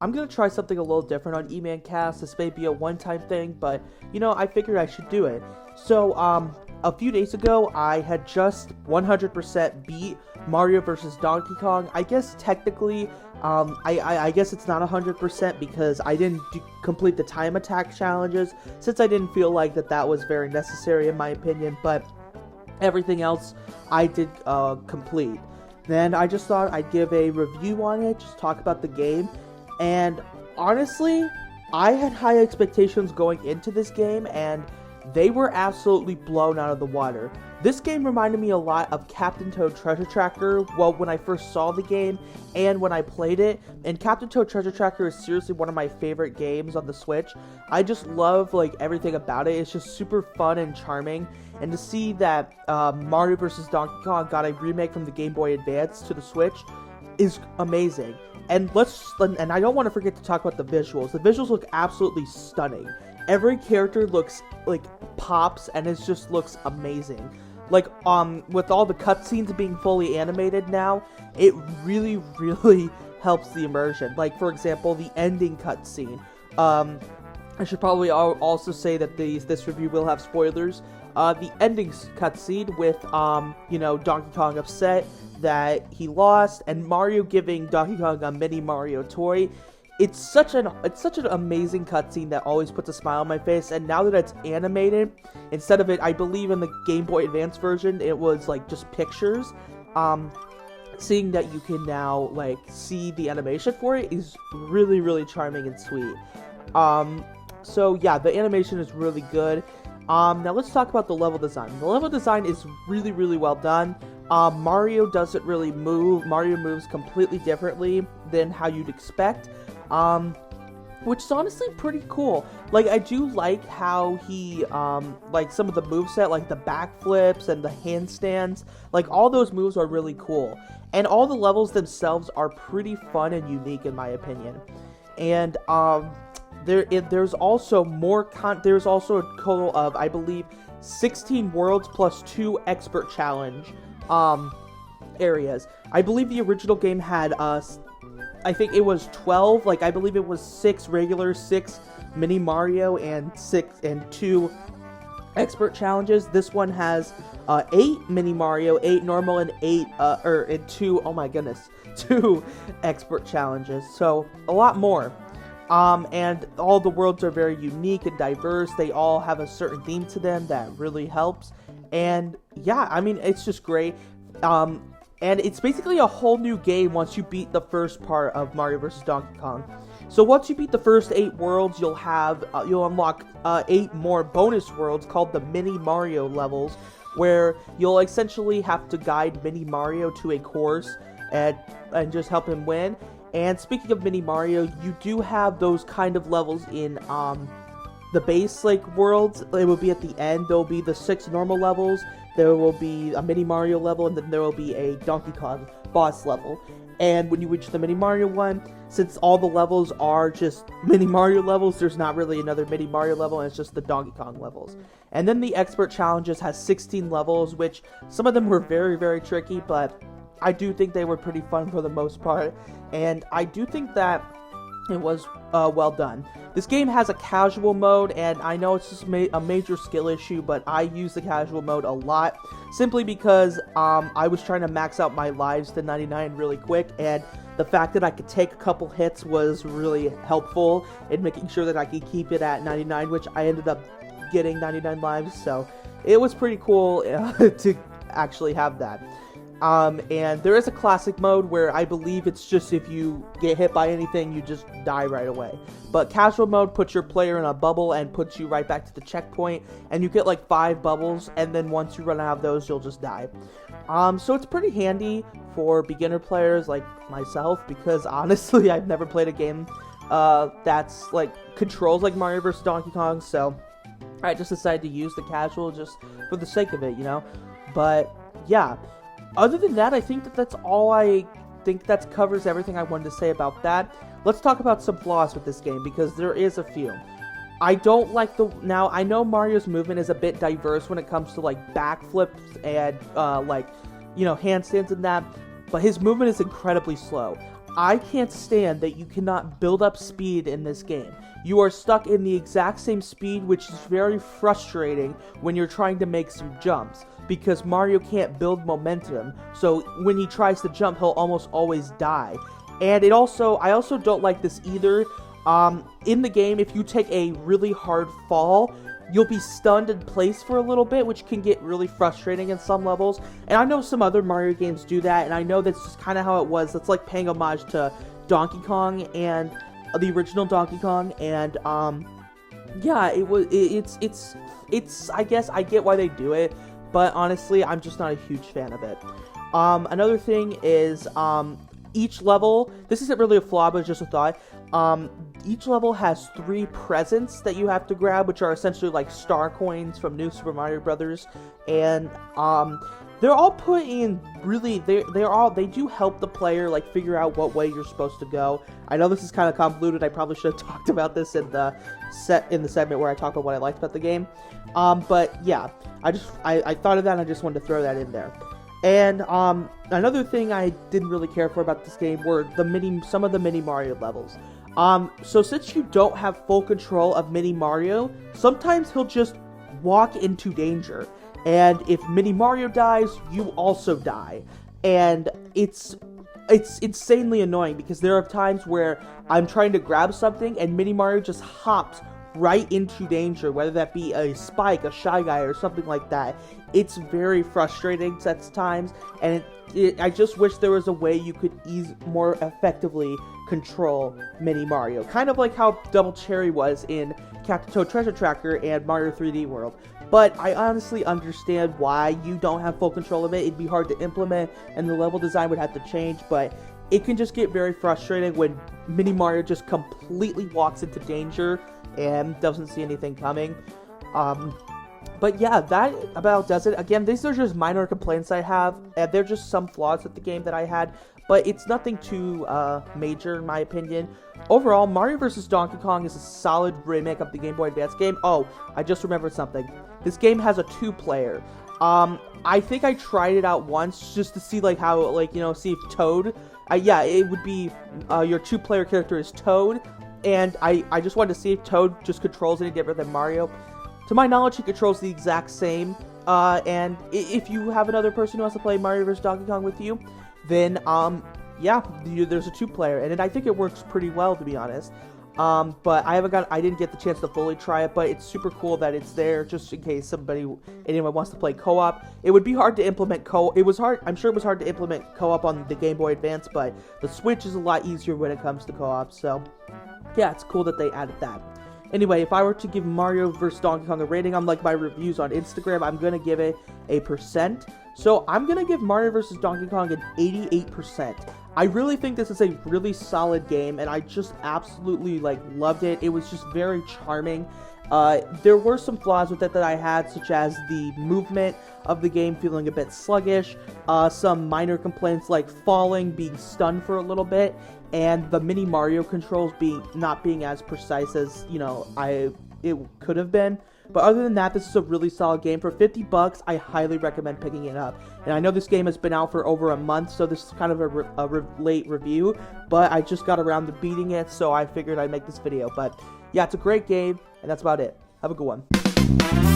I'm gonna try something a little different on E-Man Cast. This may be a one-time thing, but I figured I should do it. So, a few days ago, I had just 100% beat Mario vs. Donkey Kong. I guess technically, I guess it's not 100% because I didn't complete the time attack challenges, since I didn't feel like that was very necessary in my opinion, but everything else I did complete. Then I just thought I'd give a review on it, just talk about the game, and honestly, I had high expectations going into this game, and they were absolutely blown out of the water. This game reminded me a lot of Captain Toad Treasure Tracker, well, when I first saw the game and when I played it. And Captain Toad Treasure Tracker is seriously one of my favorite games on the Switch. I just love, like, everything about it. It's just super fun and charming. And to see that Mario vs. Donkey Kong got a remake from the Game Boy Advance to the Switch is amazing. And I don't want to forget to talk about the visuals. The visuals look absolutely stunning. Every character looks, like, pops, and it just looks amazing. Like, with all the cutscenes being fully animated now, it really, really helps the immersion. Like, for example, the ending cutscene. I should probably also say that this review will have spoilers. The ending cutscene with, Donkey Kong upset that he lost, and Mario giving Donkey Kong a mini Mario toy. It's such an amazing cutscene that always puts a smile on my face, and now that it's animated, instead of it, I believe in the Game Boy Advance version, it was, like, just pictures. Seeing that you can now, like, see the animation for it is really, really charming and sweet. So yeah, the animation is really good. Now let's talk about the level design. The level design is really, really well done. Mario doesn't really move. Mario moves completely differently than how you'd expect. Which is honestly pretty cool. Like, I do like how he, like, some of the moveset, like the backflips and the handstands, like, all those moves are really cool. And all the levels themselves are pretty fun and unique, in my opinion. And, there's also there's also a total of, I believe, 16 worlds plus 2 expert challenge, areas. I believe the original game had, I think it was 12, like, I believe it was 6 regular, 6 mini Mario, and 2 expert challenges. This one has 8 mini Mario, 8 normal, and 2, oh my goodness, 2 expert challenges, so a lot more. And all the worlds are very unique and diverse. They all have a certain theme to them that really helps, and yeah, I mean, it's just great. And it's basically a whole new game once you beat the first part of Mario vs. Donkey Kong. So once you beat the first 8 worlds, you'll unlock 8 more bonus worlds called the Mini Mario levels, where you'll essentially have to guide Mini Mario to a course and just help him win. And speaking of Mini Mario, you do have those kind of levels in the base, like, worlds. It will be at the end. There will be the 6 normal levels. There will be a Mini Mario level, and then there will be a Donkey Kong boss level. And when you reach the Mini Mario one, since all the levels are just Mini Mario levels, there's not really another Mini Mario level, and it's just the Donkey Kong levels. And then the Expert Challenges has 16 levels, which some of them were very, very tricky, but I do think they were pretty fun for the most part. And I do think that it was well done. This game has a casual mode, and I know it's just a major skill issue, but I use the casual mode a lot, simply because I was trying to max out my lives to 99 really quick, and the fact that I could take a couple hits was really helpful in making sure that I could keep it at 99, which I ended up getting 99 lives, so it was pretty cool to actually have that. And there is a classic mode where I believe it's just if you get hit by anything, you just die right away. But casual mode puts your player in a bubble and puts you right back to the checkpoint, and you get like 5 bubbles, and then once you run out of those, you'll just die. So it's pretty handy for beginner players like myself, because honestly, I've never played a game that's like controls like Mario vs. Donkey Kong, so I just decided to use the casual just for the sake of it, But yeah. Other than that, I think that's all. I think that covers everything I wanted to say about that. Let's talk about some flaws with this game, because there is a few. I don't like now, I know Mario's movement is a bit diverse when it comes to, like, backflips and, handstands and that, but his movement is incredibly slow. I can't stand that you cannot build up speed in this game. You are stuck in the exact same speed, which is very frustrating when you're trying to make some jumps, because Mario can't build momentum, so when he tries to jump, he'll almost always die. And I also don't like this either. In the game, if you take a really hard fall, you'll be stunned in place for a little bit, which can get really frustrating in some levels. And I know some other Mario games do that, and I know that's just kind of how it was. That's like paying homage to Donkey Kong and the original Donkey Kong, and yeah, it's I guess I get why they do it, but honestly, I'm just not a huge fan of it. Another thing is each level, this isn't really a flaw, but it's just a thought. Each level has 3 presents that you have to grab, which are essentially like star coins from New Super Mario Brothers, and they're all put in really, they do help the player like figure out what way you're supposed to go. I know this is kind of convoluted. I probably should have talked about this in the segment where I talk about what I liked about the game. But yeah, I thought of that and I just wanted to throw that in there. And another thing I didn't really care for about this game were some of the mini Mario levels. So since you don't have full control of Mini Mario, sometimes he'll just walk into danger. And if Mini Mario dies, you also die. And it's insanely annoying, because there are times where I'm trying to grab something and Mini Mario just hops right into danger, whether that be a Spike, a Shy Guy, or something like that. It's very frustrating at times, and I just wish there was a way you could more effectively control Mini Mario. Kind of like how Double Cherry was in Captain Toad Treasure Tracker and Mario 3D World. But I honestly understand why you don't have full control of it. It'd be hard to implement, and the level design would have to change, but it can just get very frustrating when Mini Mario just completely walks into danger and doesn't see anything coming. But yeah, that about does it. Again, these are just minor complaints I have, and they're just some flaws with the game that I had, but it's nothing too major in my opinion. Overall, Mario vs. Donkey Kong is a solid remake of the Game Boy Advance game. Oh, I just remembered something. This game has a 2-player. I think I tried it out once just to see like how, like, you know, see if Toad, yeah, it would be your 2-player character is Toad, and I just wanted to see if Toad just controls any different than Mario. To my knowledge, he controls the exact same, and if you have another person who wants to play Mario vs. Donkey Kong with you, then, yeah, there's a 2-player, and I think it works pretty well, to be honest. But I didn't get the chance to fully try it, but it's super cool that it's there, just in case anyone wants to play co-op. It would be hard to implement I'm sure it was hard to implement co-op on the Game Boy Advance, but the Switch is a lot easier when it comes to co-op, so, yeah, it's cool that they added that. Anyway, if I were to give Mario vs. Donkey Kong a rating on like my reviews on Instagram, I'm going to give it a percent. So I'm going to give Mario vs. Donkey Kong an 88%. I really think this is a really solid game, and I just absolutely like loved it. It was just very charming. There were some flaws with it that I had, such as the movement of the game feeling a bit sluggish, some minor complaints like falling, being stunned for a little bit, and the Mini Mario controls not being as precise as, you know, it could have been. But other than that, this is a really solid game. For $50, I highly recommend picking it up. And I know this game has been out for over a month, so this is kind of a late review, but I just got around to beating it, so I figured I'd make this video. But yeah, it's a great game, and that's about it. Have a good one.